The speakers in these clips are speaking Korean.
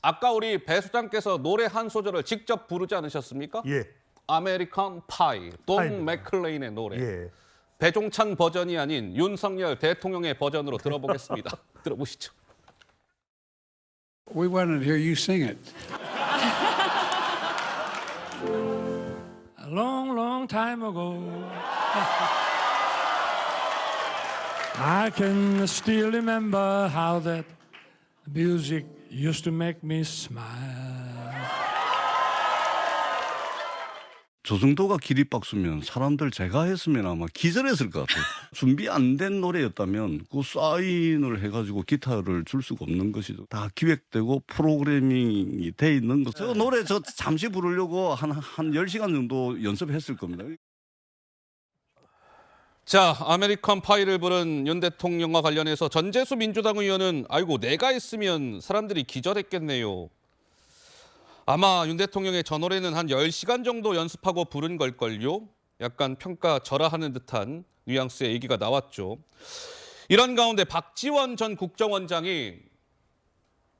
아까 우리 배 소장께서 노래 한 소절을 직접 부르지 않으셨습니까? 예. 아메리칸 파이, 돈 파이입니다. 맥클레인의 노래. 예. 배종찬 버전이 아닌 윤석열 대통령의 버전으로 들어보겠습니다. 들어보시죠. We wanted to hear you sing it. A long, long time ago, I can still remember how that music used to make me smile. 저 정도가 기립박수면 사람들 제가 했으면 아마 기절했을 것 같아요. 준비 안 된 노래였다면 그 사인을 해가지고 기타를 줄 수가 없는 것이죠. 다 기획되고 프로그래밍이 돼 있는 거. 저 노래 저 잠시 부르려고 한 10시간 정도 연습했을 겁니다. 자, 아메리칸 파이를 부른 윤 대통령과 관련해서 전재수 민주당 의원은 아이고 내가 했으면 사람들이 기절했겠네요. 아마 윤 대통령의 저 노래는 한 10시간 정도 연습하고 부른 걸걸요. 약간 평가 절하하는 듯한 뉘앙스의 얘기가 나왔죠. 이런 가운데 박지원 전 국정원장이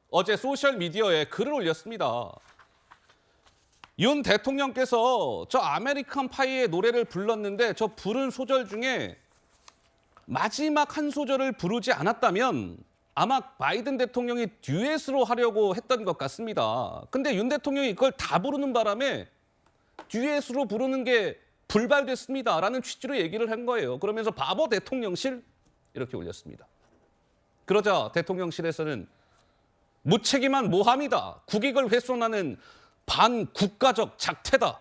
어제 소셜미디어에 글을 올렸습니다. 윤 대통령께서 저 아메리칸 파이의 노래를 불렀는데 저 부른 소절 중에 마지막 한 소절을 부르지 않았다면 아마 바이든 대통령이 듀엣으로 하려고 했던 것 같습니다. 근데 윤 대통령이 그걸 다 부르는 바람에 듀엣으로 부르는 게 불발됐습니다라는 취지로 얘기를 한 거예요. 그러면서 바보 대통령실 이렇게 올렸습니다. 그러자 대통령실에서는 무책임한 모함이다. 국익을 훼손하는 반국가적 작태다.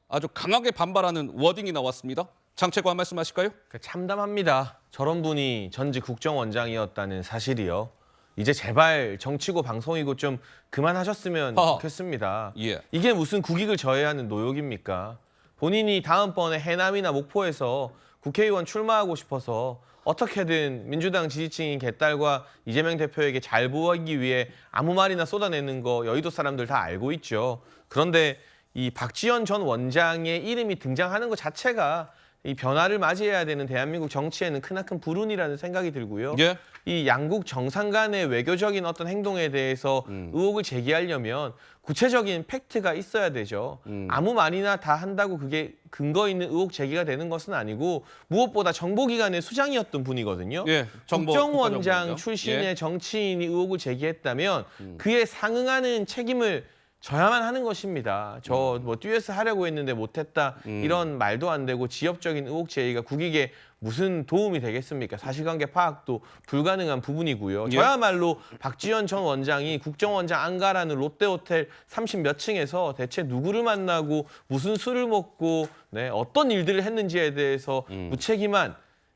아주 강하게 반발하는 워딩이 나왔습니다. 장채관 말씀하실까요? 참담합니다. 저런 분이 전직 국정원장이었다는 사실이요. 이제 제발 정치고 방송이고 좀 그만하셨으면 좋겠습니다. 예. 이게 무슨 국익을 저해하는 노역입니까? 본인이 다음번에 해남이나 목포에서 국회의원 출마하고 싶어서 어떻게든 민주당 지지층인 개딸과 이재명 대표에게 잘 보이기 위해 아무 말이나 쏟아내는 거 여의도 사람들 다 알고 있죠. 그런데 이 박지원 전 원장의 이름이 등장하는 것 자체가 이 변화를 맞이해야 되는 대한민국 정치에는 크나큰 불운이라는 생각이 들고요. 예. 이 양국 정상 간의 외교적인 어떤 행동에 대해서 의혹을 제기하려면 구체적인 팩트가 있어야 되죠. 아무 말이나 다 한다고 그게 근거 있는 의혹 제기가 되는 것은 아니고 무엇보다 정보기관의 수장이었던 분이거든요. 예, 국정원장 국가정보원장. 출신의 예. 정치인이 의혹을 제기했다면 그에 상응하는 책임을 져야만 하는 것입니다. 저 뭐 듀엣을 하려고 했는데 못했다 이런 말도 안 되고 지엽적인 의혹 제기가 국익에 무슨 도움이 되겠습니까? 사실관계 파악도 불가능한 부분이고요. 예. 저야말로 박지원 전 원장이 국정원장 안 가라는 롯데호텔 30몇 층에서 대체 누구를 만나고 무슨 술을 먹고 네, 어떤 일들을 했는지에 대해서 무책임한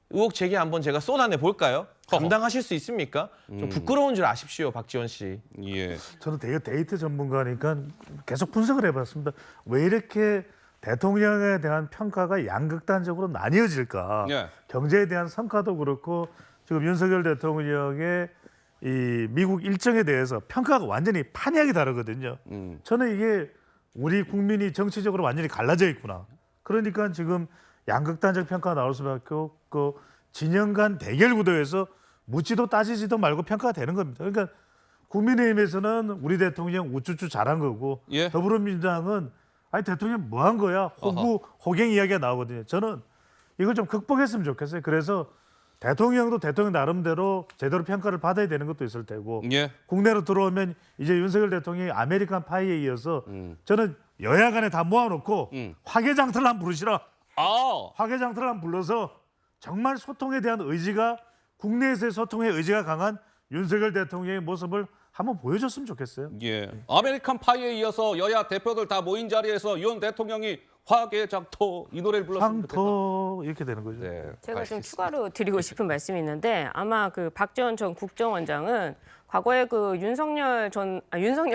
의혹 제기 한번 제가 쏟아내 볼까요? 감당하실 수 있습니까? 좀 부끄러운 줄 아십시오, 박지원 씨. 예. 저는 되게 데이트 전문가니까 계속 분석을 해봤습니다. 왜 이렇게 대통령에 대한 평가가 양극단적으로 나뉘어질까? 예. 경제에 대한 성과도 그렇고 지금 윤석열 대통령의 이 미국 일정에 대해서 평가가 완전히 판이하게 다르거든요. 저는 이게 우리 국민이 정치적으로 완전히 갈라져 있구나. 그러니까 지금 양극단적 평가가 나올 수밖에 없고 진영 간 대결 구도에서 묻지도 따지지도 말고 평가가 되는 겁니다. 그러니까 국민의힘에서는 우리 대통령 우쭈쭈 잘한 거고 예. 더불어민주당은 아니 대통령 뭐 한 거야? 호갱 이야기가 나오거든요. 저는 이걸 좀 극복했으면 좋겠어요. 그래서 대통령도 대통령 나름대로 제대로 평가를 받아야 되는 것도 있을 테고 예. 국내로 들어오면 이제 윤석열 대통령이 아메리칸 파이에 이어서 저는 여야 간에 다 모아놓고 화개장터를 한번 부르시라. 아, 화개장터를 한번 불러서 정말 소통에 대한 의지가 국내에서의 소통의 의지가 강한 윤석열 대통령의 모습을 한번 보여줬으면 좋겠어요. 예. 아메리칸 파이에 이어서 여야 대표들 다 모인 자리에서 윤 대통령이 화개장터 이 노래를 불렀으면 좋겠다. 장터 이렇게 되는 거죠. 네, 제가 좀 알겠습니다. 추가로 드리고 싶은 말씀이 있는데 아마 그 박지원 전 국정원장은 과거에 그 윤석열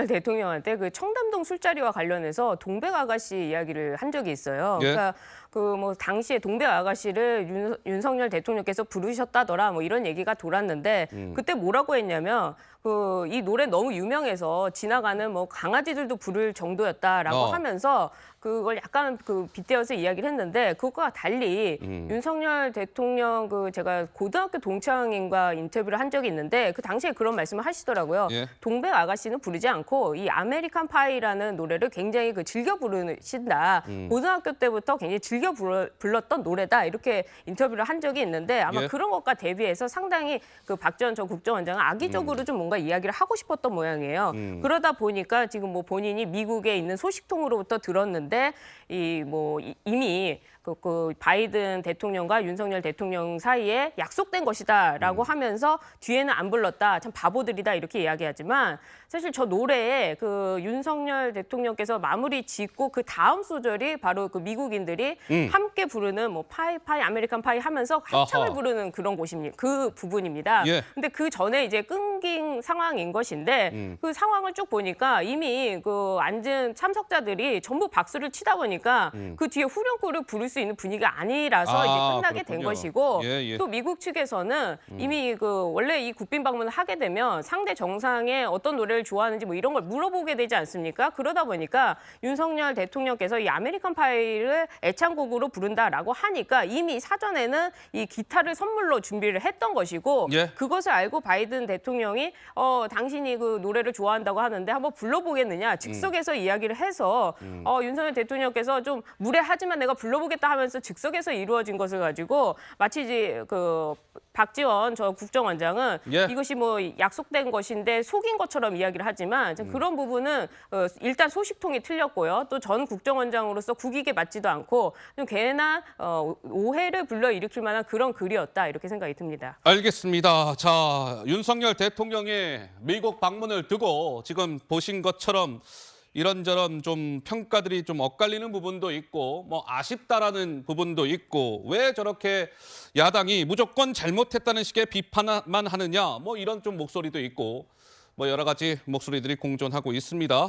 대통령한테 그 청담동 술자리와 관련해서 동백 아가씨 이야기를 한 적이 있어요. 예. 그러니까 그 뭐 당시에 동백 아가씨를 윤석열 대통령께서 부르셨다더라 뭐 이런 얘기가 돌았는데 그때 뭐라고 했냐면 그 이 노래 너무 유명해서 지나가는 뭐 강아지들도 부를 정도였다라고 하면서 그걸 약간 그 빗대어서 이야기를 했는데 그것과 달리 윤석열 대통령 그 제가 고등학교 동창인과 인터뷰를 한 적이 있는데 그 당시에 그런 말씀을 말씀을 하시더라고요. 예. 동백 아가씨는 부르지 않고 이 아메리칸 파이라는 노래를 굉장히 즐겨 부르신다. 고등학교 때부터 굉장히 즐겨 불렀던 노래다. 이렇게 인터뷰를 한 적이 있는데 아마 예. 그런 것과 대비해서 상당히 박지원 전 국정원장은 악의적으로 좀 뭔가 이야기를 하고 싶었던 모양이에요. 그러다 보니까 지금 본인이 미국에 있는 소식통으로부터 들었는데 이미 그 바이든 대통령과 윤석열 대통령 사이에 약속된 것이다라고 하면서 뒤에는 안 불렀다. 참 바보들이다 이렇게 이야기하지만 사실 저 노래에 윤석열 대통령께서 마무리 짓고 그 다음 소절이 바로 미국인들이 함께 부르는 파이 아메리칸 파이 하면서 합창을 아하. 부르는 그런 곳입니다. 그 부분입니다. 예. 근데 그 전에 이제 끊긴 상황인 것인데 그 상황을 쭉 보니까 이미 앉은 참석자들이 전부 박수를 치다 보니까 그 뒤에 후렴구를 부를 수 있는 분위기가 아니라서 이제 끝나게 된 그렇군요. 것이고 예. 또 미국 측에서는 이미 원래 이 국빈 방문을 하게 되면 상대 정상의 어떤 노래를 좋아하는지 이런 걸 물어보게 되지 않습니까? 그러다 보니까 윤석열 대통령께서 이 아메리칸 파이를 애창곡으로 부른다라고 하니까 이미 사전에는 이 기타를 선물로 준비를 했던 것이고 예. 그것을 알고 바이든 대통령이 당신이 그 노래를 좋아한다고 하는데 한번 불러보겠느냐 즉석에서 이야기를 해서 윤석열 대통령께서 좀 무례하지만 내가 불러보겠다 하면서 즉석에서 이루어진 것을 가지고 마치 이제 박지원 저 국정원장은 예. 이것이 약속된 것인데 속인 것처럼 이야기를 하지만 그런 부분은 일단 소식통이 틀렸고요. 또 전 국정원장으로서 국익에 맞지도 않고 좀 괜한 오해를 불러일으킬 만한 그런 글이었다 이렇게 생각이 듭니다. 알겠습니다. 자, 윤석열 대통령의 미국 방문을 두고 지금 보신 것처럼 이런저런 좀 평가들이 좀 엇갈리는 부분도 있고 아쉽다라는 부분도 있고 왜 저렇게 야당이 무조건 잘못했다는 식의 비판만 하느냐 이런 좀 목소리도 있고 여러 가지 목소리들이 공존하고 있습니다.